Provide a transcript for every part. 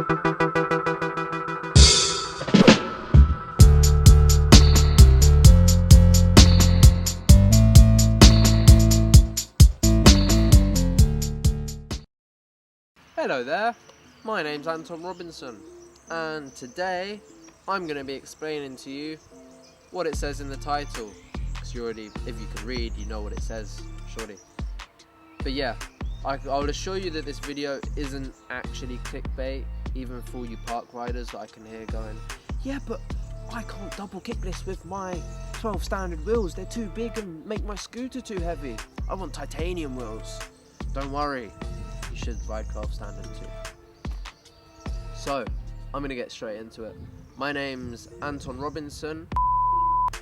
Hello there, my name's Anton and today I'm going to be explaining to you what it says in the title, because you already, if you can read, you know what it says, surely. But yeah, I'll assure you that this video isn't actually clickbait, even for you park riders that I can hear going, yeah, but I can't double kick this with my 12 standard wheels, they're too big and make my scooter too heavy. I want titanium wheels. Don't worry. You should ride 12 standard too. So, I'm gonna get straight into it. My name's Anton Robinson.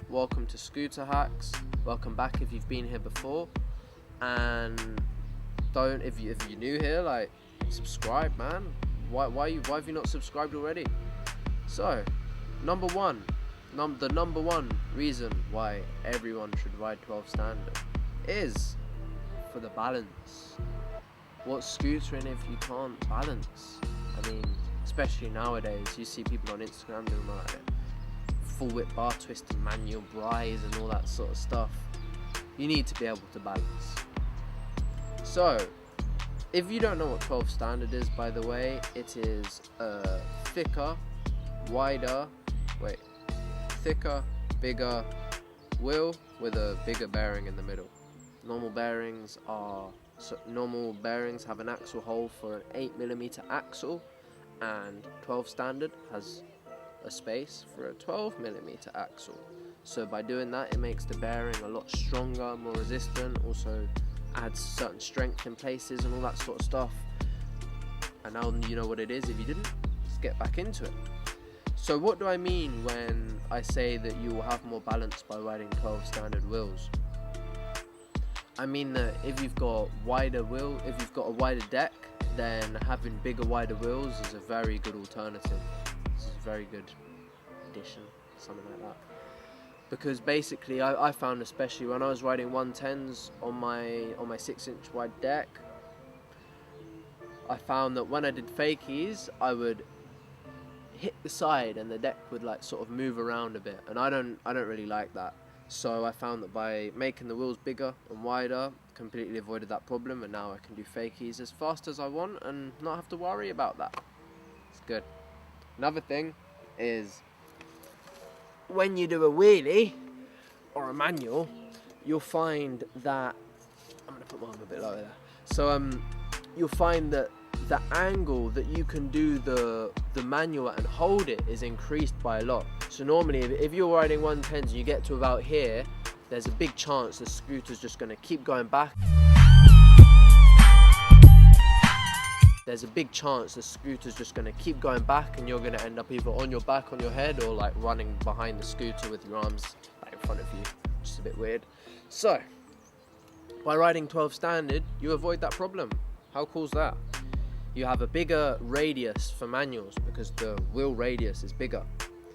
Welcome to Scooter Hacks. Welcome back if you've been here before. And if you're new here, like, subscribe, man. Why have you not subscribed already? So, the number one reason why everyone should ride 12 standard is for the balance. What's scootering if you can't balance? I mean, especially nowadays, you see people on Instagram doing like full whip bar twisting, manual bries and all that sort of stuff. You need to be able to balance. So, if you don't know what 12 standard is, by the way, it is a thicker, bigger wheel with a bigger bearing in the middle. Normal bearings have an axle hole for an 8mm axle, and 12 standard has a space for a 12mm axle. So by doing that, it makes the bearing a lot stronger, more resistant, also adds certain strength in places and all that sort of stuff. And now you know what it is. If you didn't, let's get back into it. So what do I mean when I say that you will have more balance by riding 12 standard wheels? I mean that if you've got a wider deck, then having bigger, wider wheels is a very good alternative. This is a very good addition, something like that. Because basically, I found, especially when I was riding 110s on my 6-inch wide deck, I found that when I did fakies, I would hit the side and the deck would like sort of move around a bit, and I don't really like that. So I found that by making the wheels bigger and wider, completely avoided that problem, and now I can do fakies as fast as I want and not have to worry about that. It's good. Another thing is, when you do a wheelie or a manual, you'll find that, I'm going to put my arm a bit lower there. So you'll find that the angle that you can do the manual and hold it is increased by a lot. So normally if you're riding 110s and you get to about here, there's a big chance the scooter's just going to keep going back. There's a big chance the scooter's just going to keep going back, and you're going to end up either on your back, on your head, or like running behind the scooter with your arms like in front of you, which is a bit weird. So by riding 12 standard, you avoid that problem. How cool's that? You have a bigger radius for manuals because the wheel radius is bigger.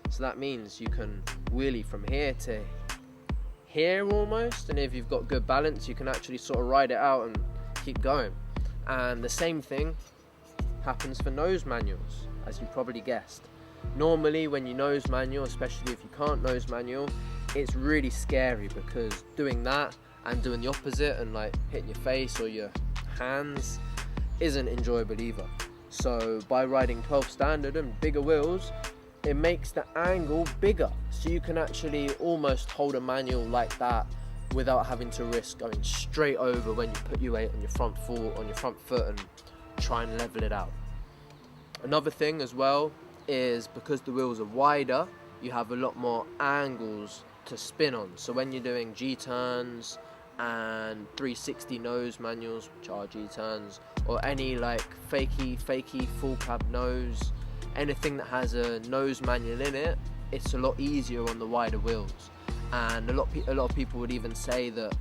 So that means you can wheelie from here to here almost, and if you've got good balance, you can actually sort of ride it out and keep going. And the same thing happens for nose manuals, as you probably guessed. Normally when you nose manual, especially if you can't nose manual, it's really scary, because doing that and doing the opposite and like hitting your face or your hands isn't enjoyable either. So by riding 12 standard and bigger wheels, it makes the angle bigger, so you can actually almost hold a manual like that without having to risk going straight over when you put your weight on your front foot and try and level it out. Another thing as well is, because the wheels are wider, you have a lot more angles to spin on. So when you're doing G-turns and 360 nose manuals, which are G-turns, or any like fakey full cab nose, anything that has a nose manual in it, it's a lot easier on the wider wheels. And a lot of people would even say that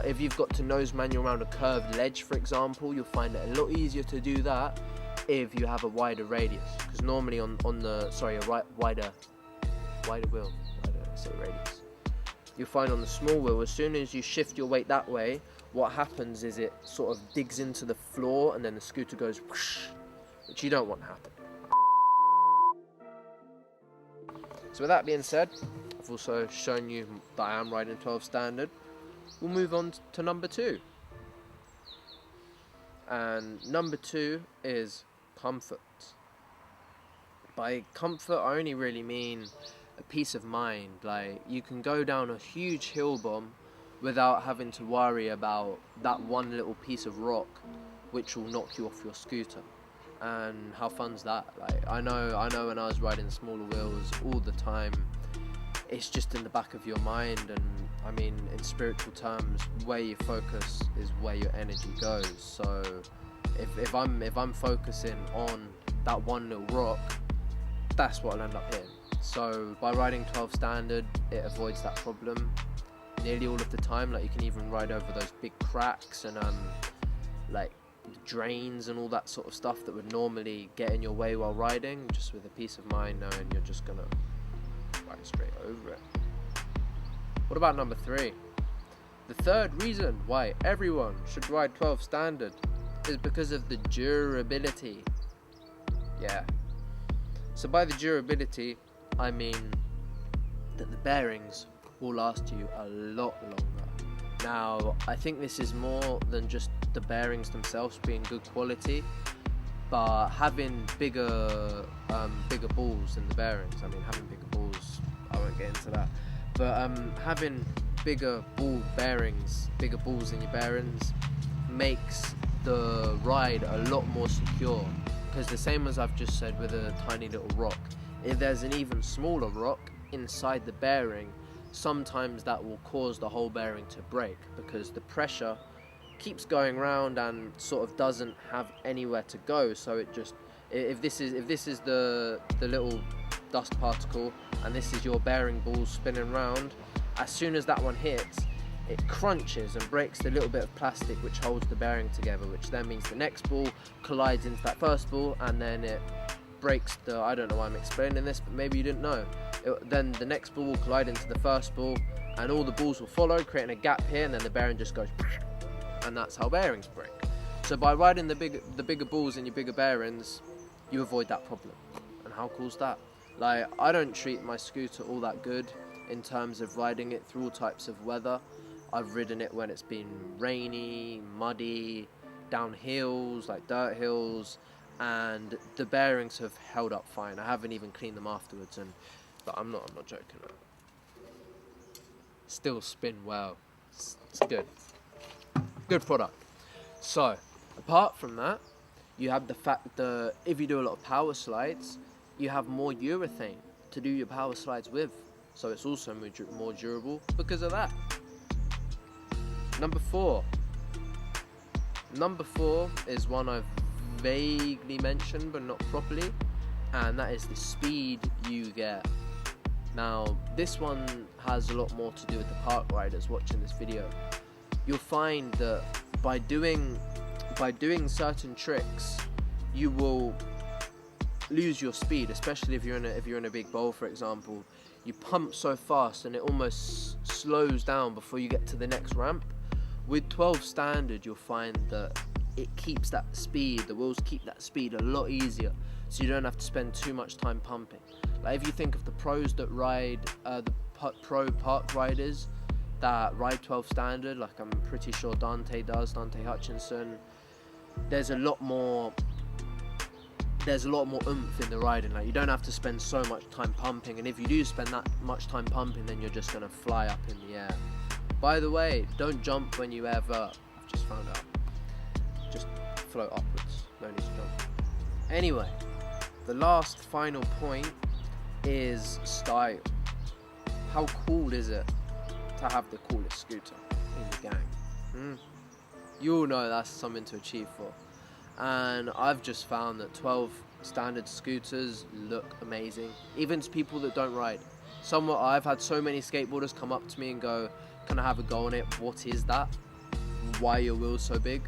if you've got to nose manual around a curved ledge, for example, you'll find it a lot easier to do that if you have a wider radius, because normally on the wider wheel, radius, you'll find on the small wheel, as soon as you shift your weight that way, what happens is it sort of digs into the floor and then the scooter goes whoosh, which you don't want to happen. So with that being said, I've also shown you that I am riding 12 standard. We'll move on to number 2. And number 2 is comfort. By comfort, I only really mean a peace of mind. Like, you can go down a huge hill bomb without having to worry about that one little piece of rock which will knock you off your scooter. And how fun's that? Like, I know when I was riding smaller wheels all the time, it's just in the back of your mind. And I mean, in spiritual terms, where you focus is where your energy goes. So if I'm focusing on that one little rock, that's what I'll end up hitting. So by riding 12 standard, it avoids that problem nearly all of the time. Like, you can even ride over those big cracks and like drains and all that sort of stuff that would normally get in your way while riding, just with a peace of mind knowing you're just gonna ride straight over it. What about number 3? The third reason why everyone should ride 12 standard is because of the durability. Yeah. So by the durability, I mean that the bearings will last you a lot longer. Now, I think this is more than just the bearings themselves being good quality, but having bigger balls in the bearings. I mean, having bigger balls, I won't get into that, but having bigger ball bearings, bigger balls in your bearings, makes the ride a lot more secure. Because the same as I've just said with a tiny little rock, if there's an even smaller rock inside the bearing, sometimes that will cause the whole bearing to break, because the pressure keeps going round and sort of doesn't have anywhere to go. So it just, if this is the little dust particle and this is your bearing ball spinning round, as soon as that one hits, it crunches and breaks the little bit of plastic which holds the bearing together, which then means the next ball collides into that first ball, and then it breaks the, I don't know why I'm explaining this, but maybe you didn't know. Then the next ball will collide into the first ball, and all the balls will follow, creating a gap here, and then the bearing just goes, and that's how bearings break. So by riding the bigger balls in your bigger bearings, you avoid that problem. And how cool's that? Like, I don't treat my scooter all that good in terms of riding it through all types of weather. I've ridden it when it's been rainy, muddy, down hills, like dirt hills, and the bearings have held up fine. I haven't even cleaned them afterwards, but I'm not joking. Still spin well. It's good. Good product. So, apart from that, you have the fact that if you do a lot of power slides, you have more urethane to do your power slides with. So it's also more durable because of that. Number 4. Number 4 is one I've vaguely mentioned but not properly, and that is the speed you get. Now, this one has a lot more to do with the park riders watching this video. You'll find that by doing certain tricks, you will lose your speed, especially if you're in a big bowl, for example. You pump so fast and it almost slows down before you get to the next ramp. With 12 standard, you'll find that it keeps that speed, the wheels keep that speed a lot easier, so you don't have to spend too much time pumping. Like, if you think of the pros that ride, the pro park riders that ride 12 standard, like I'm pretty sure Dante Hutchinson, there's a lot more oomph in the riding. Like, you don't have to spend so much time pumping, and if you do spend that much time pumping, then you're just going to fly up in the air. By the way, don't jump when you ever, I've just found out, just float upwards, no need to jump. Anyway, the last final point is style. How cool is it to have the coolest scooter in the gang? You all know that's something to achieve for. And I've just found that 12 standard scooters look amazing, even to people that don't ride. I've had so many skateboarders come up to me and go, "Can I have a go on it? What is that? Why are your wheels so big?"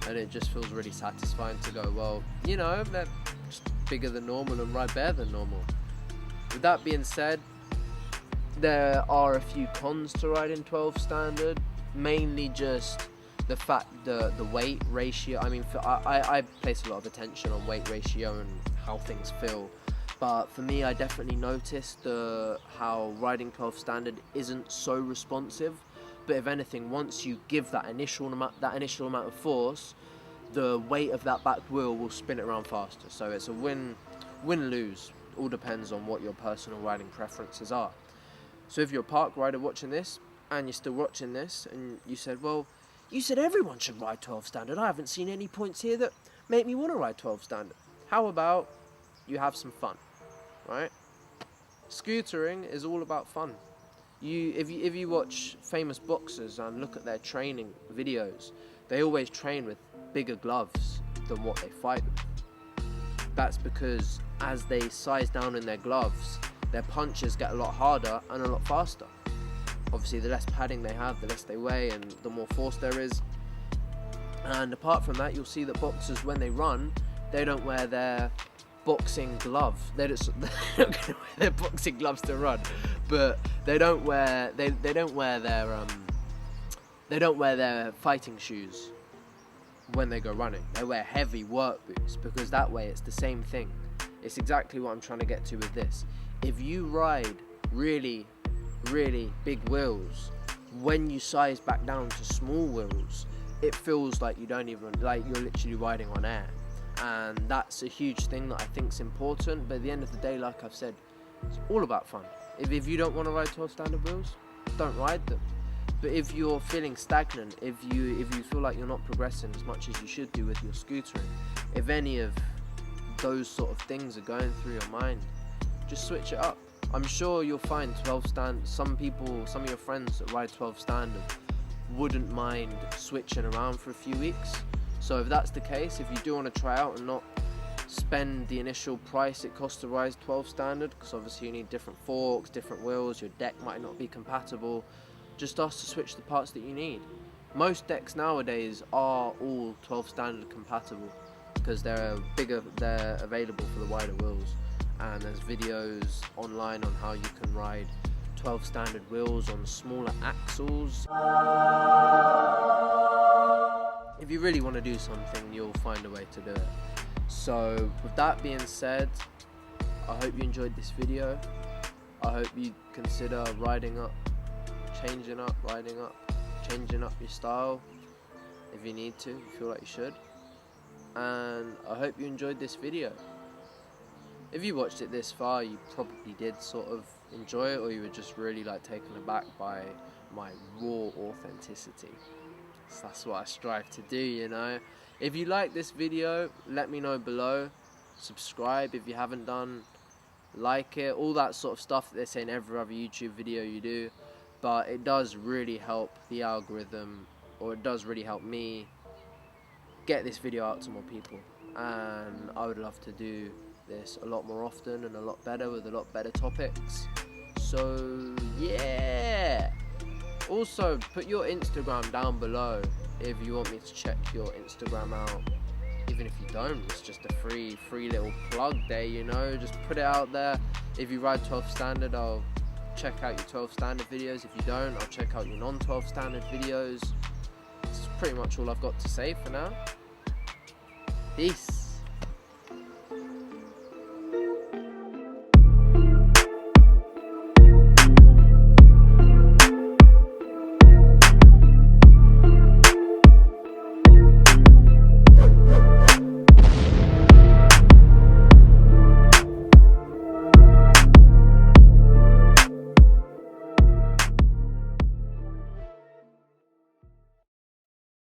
And it just feels really satisfying to go, well, you know, they're just bigger than normal and ride better than normal. With that being said, there are a few cons to riding 12 standard, mainly just the fact the weight ratio. I mean, I place a lot of attention on weight ratio and how things feel, But for me, I definitely noticed how riding 12 standard isn't so responsive. But if anything, once you give that initial amount of force, the weight of that back wheel will spin it around faster. So it's a win-lose. All depends on what your personal riding preferences are. So if you're a park rider watching this, and you're still watching this, and you said, well, you said everyone should ride 12 standard. I haven't seen any points here that make me want to ride 12 standard. How about you have some fun, right? Scootering is all about fun. If you watch famous boxers and look at their training videos, they always train with bigger gloves than what they fight with. That's because as they size down in their gloves, their punches get a lot harder and a lot faster. Obviously, the less padding they have, the less they weigh and the more force there is. And apart from that, you'll see that boxers, when they run, they don't wear their boxing glove. They don't wear their boxing gloves to run, but they don't wear their fighting shoes when they go running. They wear heavy work boots, because that way it's the same thing. It's exactly what I'm trying to get to with this. If you ride really big wheels, when you size back down to small wheels, it feels like you're literally riding on air. And that's a huge thing that I think is important. But at the end of the day, like I've said, it's all about fun. If you don't want to ride 12 standard wheels, don't ride them. But if you're feeling stagnant, if you feel like you're not progressing as much as you should do with your scootering, if any of those sort of things are going through your mind, just switch it up. I'm sure you'll find 12 standard, some of your friends that ride 12 standard wouldn't mind switching around for a few weeks. So if that's the case, if you do want to try out and not spend the initial price it costs to ride 12 standard, because obviously you need different forks, different wheels, your deck might not be compatible, just ask to switch the parts that you need. Most decks nowadays are all 12 standard compatible because they're available for the wider wheels. And there's videos online on how you can ride 12 standard wheels on smaller axles. If you really want to do something, you'll find a way to do it. So with that being said, I hope you enjoyed this video. I hope you consider riding up, changing up, riding up, changing up your style if you need to, if you feel like you should. And I hope you enjoyed this video. If you watched it this far, you probably did sort of enjoy it, or you were just really taken aback by my raw authenticity. So that's what I strive to do, you know. If you like this video, let me know below. Subscribe if you haven't done. Like it, all that sort of stuff that they say in every other YouTube video you do. But it does really help the algorithm, or it does really help me get this video out to more people. And I would love to do this a lot more often and a lot better with a lot better topics. So yeah, also put your Instagram down below if you want me to check your Instagram out. Even if you don't, it's just a free little plug there, you know. Just put it out there. If you ride 12 standard, I'll check out your 12 standard videos. If you don't, I'll check out your non-12 standard videos. That's pretty much all I've got to say for now. Peace.